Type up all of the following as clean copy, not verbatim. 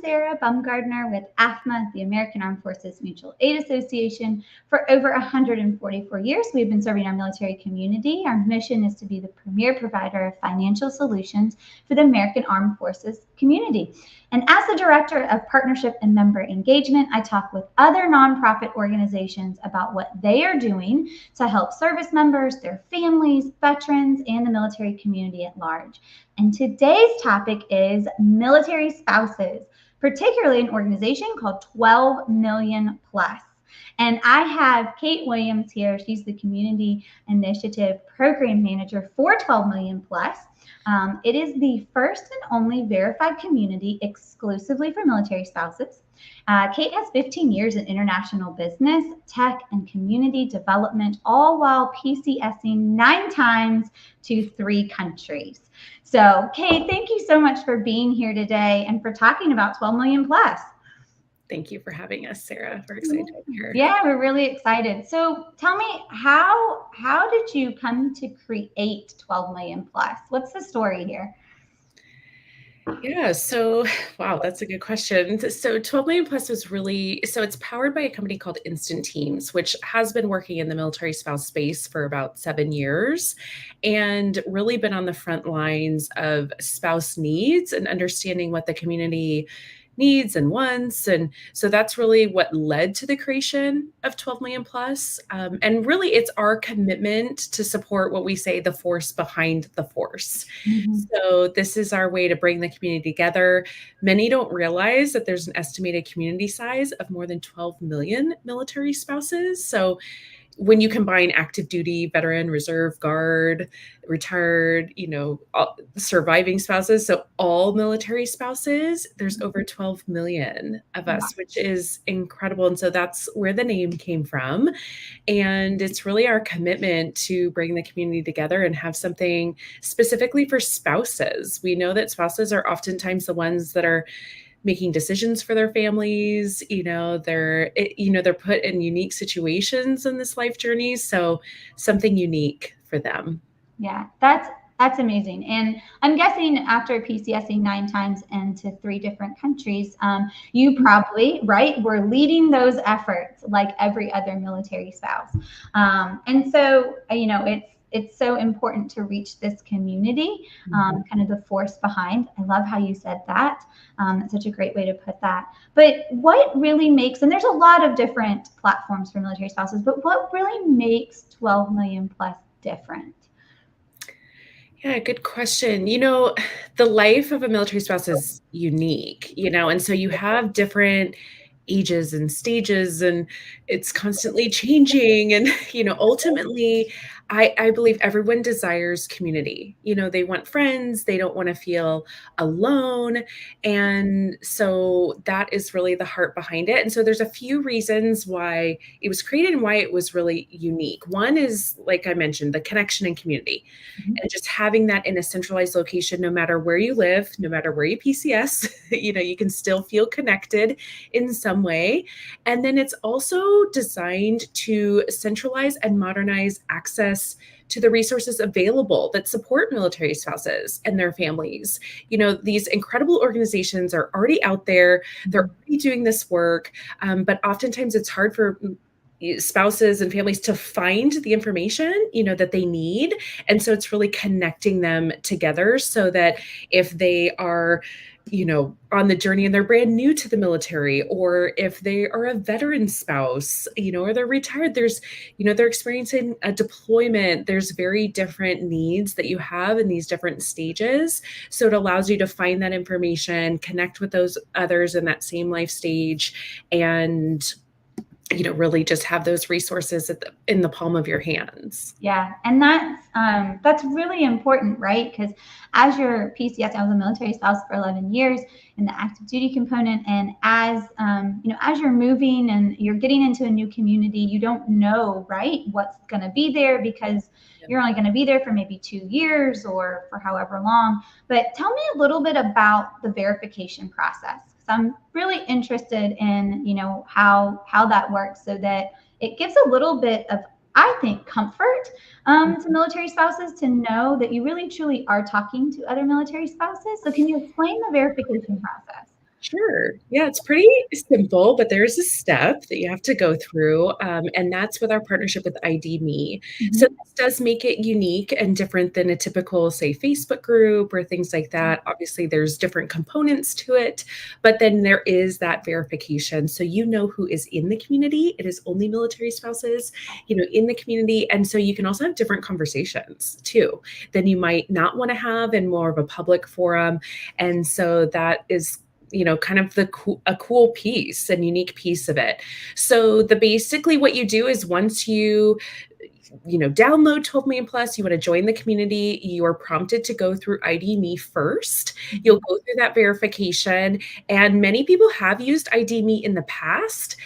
Sarah Bumgardner with AAFMAA, the American Armed Forces Mutual Aid Association. For over 144 years, we've been serving our military community. Our mission is to be the premier provider of financial solutions for the American Armed Forces community. And as the Director of Partnership and Member Engagement, I talk with other nonprofit organizations about what they are doing to help service members, their families, veterans, and the military community at large. And today's topic is military spouses, particularly an organization called 12 Million Plus. And I have Kate Williams here. She's the Community Initiative Program Manager for 12 Million Plus. It is the first and only verified community exclusively for military spouses. Kate has 15 years in international business, tech, and community development, all while PCSing 9 times to 3 countries. So, Kate, thank you so much for being here today and for talking about 12 Million Plus. Thank you for having us, Sarah. We're excited to be here. Yeah, we're really excited. So tell me, how did you come to create 12 Million Plus? What's the story here? Yeah, so wow, that's a good question. So 12 Million Plus was it's powered by a company called Instant Teams, which has been working in the military spouse space for about 7 years and really been on the front lines of spouse needs and understanding what the community needs and wants. And so that's really what led to the creation of 12 Million Plus. And really it's our commitment to support what we say the force behind the force. Mm-hmm. So this is our way to bring the community together. Many don't realize that there's an estimated community size of more than 12 million military spouses. So when you combine active duty, veteran, reserve, guard, retired, surviving spouses, so all military spouses, there's over 12 million of us, which is incredible. And so that's where the name came from. And it's really our commitment to bring the community together and have something specifically for spouses. We know that spouses are oftentimes the ones that are making decisions for their families, they're put in unique situations in this life journey. So something unique for them. Yeah, that's amazing. And I'm guessing after PCSing 9 times into 3 different countries, you probably, right, were leading those efforts like every other military spouse. And so, it's so important to reach this community, kind of the force behind. I love how you said that. It's such a great way to put that. But what really makes, and there's a lot of different platforms for military spouses, but what really makes 12 Million Plus different? Yeah, good question. The life of a military spouse is unique, and so you have different ages and stages, and it's constantly changing. And, ultimately, I believe everyone desires community. They want friends. They don't want to feel alone. And so that is really the heart behind it. And so there's a few reasons why it was created and why it was really unique. One is, like I mentioned, the connection and community, and just having that in a centralized location, no matter where you live, no matter where you PCS, you can still feel connected in some way. And then it's also designed to centralize and modernize access to the resources available that support military spouses and their families. These incredible organizations are already out there. They're already doing this work, but oftentimes it's hard for spouses and families to find the information, that they need. And so it's really connecting them together so that if they are on the journey and they're brand new to the military, or if they are a veteran spouse, or they're retired, there's, they're experiencing a deployment. There's very different needs that you have in these different stages. So it allows you to find that information, connect with those others in that same life stage, and really just have those resources in the palm of your hands. Yeah. And that's really important, right? Because as your PCS, I was a military spouse for 11 years in the active duty component. And as you're moving and you're getting into a new community, you don't know, right, what's going to be there, because you're only going to be there for maybe 2 years or for however long. But tell me a little bit about the verification process. I'm really interested in, how that works, so that it gives a little bit of, I think, comfort to military spouses to know that you really truly are talking to other military spouses. So can you explain the verification process? Sure. Yeah, it's pretty simple, but there's a step that you have to go through, and that's with our partnership with ID.me. So Mhm. this does make it unique and different than a typical, say, Facebook group or things like that. Obviously, there's different components to it, but then there is that verification. So you know who is in the community. It is only military spouses, in the community, and so you can also have different conversations too than you might not want to have in more of a public forum. And so that is kind of a cool piece and unique piece of it. So basically what you do is once download 12 million plus, you want to join the community, you are prompted to go through ID.me first. You'll go through that verification, and many people have used ID.me in the past,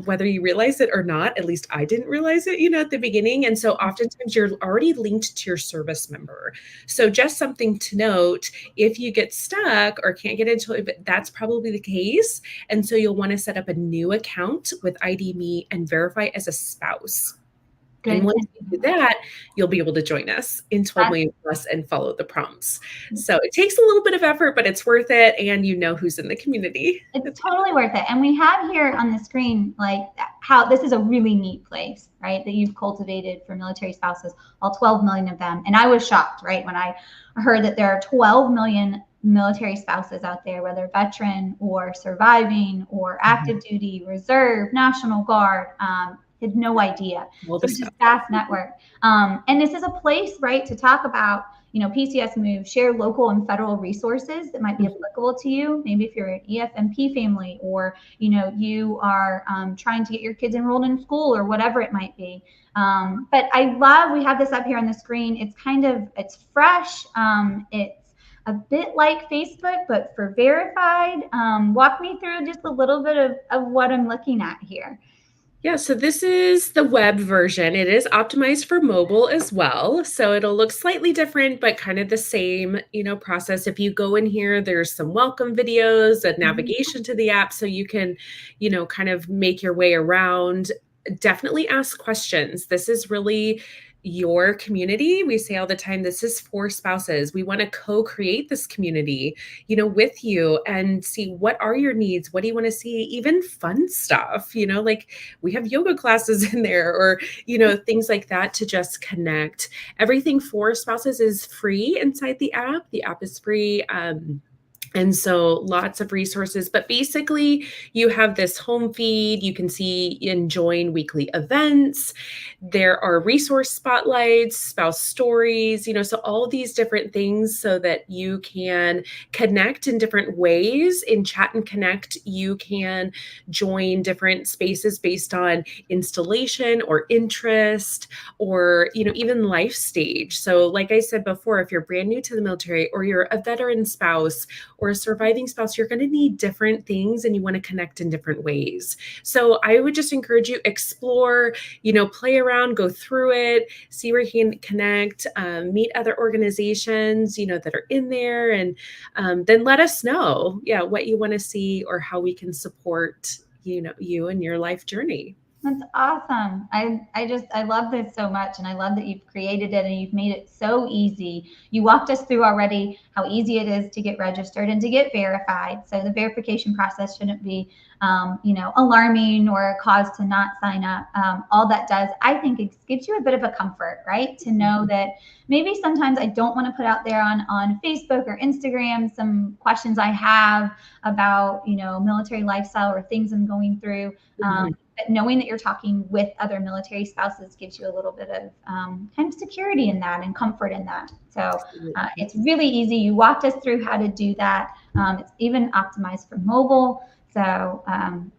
whether you realize it or not. At least I didn't realize it, at the beginning. And so oftentimes you're already linked to your service member. So just something to note, if you get stuck or can't get into it, that's probably the case. And so you'll want to set up a new account with ID.me and verify as a spouse. And Good once to you do know. that, you'll be able to join us in 12 That's million plus and follow the prompts. So it takes a little bit of effort, but it's worth it. And you know who's in the community. It's totally worth it. And we have here on the screen, like how this is a really neat place, right? That you've cultivated for military spouses, all 12 million of them. And I was shocked, right? When I heard that there are 12 million military spouses out there, whether veteran or surviving or active duty, reserve, National Guard, had no idea. All So the it's stuff. just vast network. And this is a place, right, to talk about PCS moves, share local and federal resources that might be applicable to you. Maybe if you're an EFMP family, or you are trying to get your kids enrolled in school, or whatever it might be. But we have this up here on the screen. It's fresh. It's a bit like Facebook, but for verified. Walk me through just a little bit of what I'm looking at here. Yeah, so this is the web version. It is optimized for mobile as well. So it'll look slightly different, but kind of the same, process. If you go in here, there's some welcome videos, a navigation to the app so you can, kind of make your way around. Definitely ask questions. This is really your community. We say all the time, this is for spouses. We want to co-create this community, with you and see what are your needs? What do you want to see? Even fun stuff, like we have yoga classes in there, or things like that, to just connect. Everything for spouses is free inside the app. The app is free. And so lots of resources, but basically you have this home feed. You can see and join weekly events. There are resource spotlights, spouse stories, so all these different things so that you can connect in different ways. In Chat and Connect, you can join different spaces based on installation or interest, or, even life stage. So like I said before, if you're brand new to the military, or you're a veteran spouse, or a surviving spouse, you're going to need different things, and you want to connect in different ways. So I would just encourage you, explore, play around, go through it, see where you can connect, meet other organizations, that are in there, and then let us know, what you want to see or how we can support, you and your life journey. That's awesome. I love this so much, and I love that you've created it and you've made it so easy. You walked us through already how easy it is to get registered and to get verified. So the verification process shouldn't be, alarming or a cause to not sign up. All that does, I think, it gives you a bit of a comfort, right? To know that maybe sometimes I don't want to put out there on Facebook or Instagram some questions I have about, military lifestyle or things I'm going through. But knowing that you're talking with other military spouses gives you a little bit of kind of security in that and comfort in that. So it's really easy. You walked us through how to do that. It's even optimized for mobile. So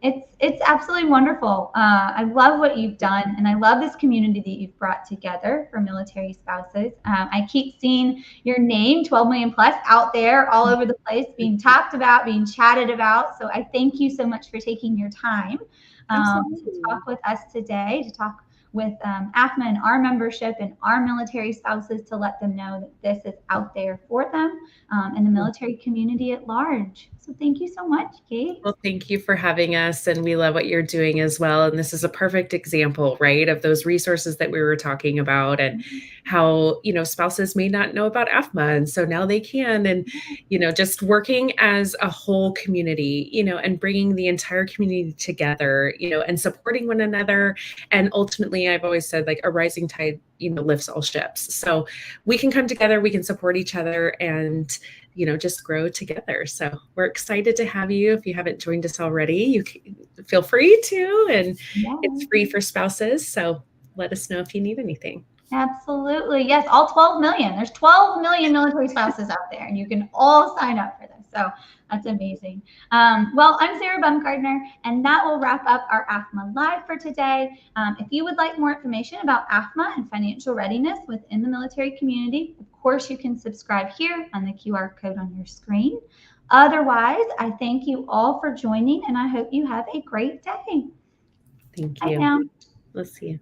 it's absolutely wonderful. I love what you've done, and I love this community that you've brought together for military spouses. I keep seeing your name, 12 million plus, out there all over the place, being talked about, being chatted about. So I thank you so much for taking your time to talk with us today, to talk with AAFMAA and our membership and our military spouses, to let them know that this is out there for them and the military community at large. So So thank you so much, Kate. Well, thank you for having us, and we love what you're doing as well. And this is a perfect example, right, of those resources that we were talking about, and how, spouses may not know about AAFMAA, and so now they can. And, just working as a whole community, and bringing the entire community together, and supporting one another. And ultimately, I've always said, like, a rising tide, lifts all ships. So we can come together, we can support each other, and just grow together. So we're excited to have you. If you haven't joined us already, you can feel free to, and it's free for spouses. So let us know if you need anything. Absolutely. Yes, all 12 million. There's 12 million military spouses out there, and you can all sign up for this. So that's amazing. Well, I'm Sarah Bumgardner, and that will wrap up our AAFMAA Live for today. If you would like more information about AAFMAA and financial readiness within the military community, of course, you can subscribe here on the QR code on your screen. Otherwise, I thank you all for joining, and I hope you have a great day. Thank Bye you. now. We'll see you.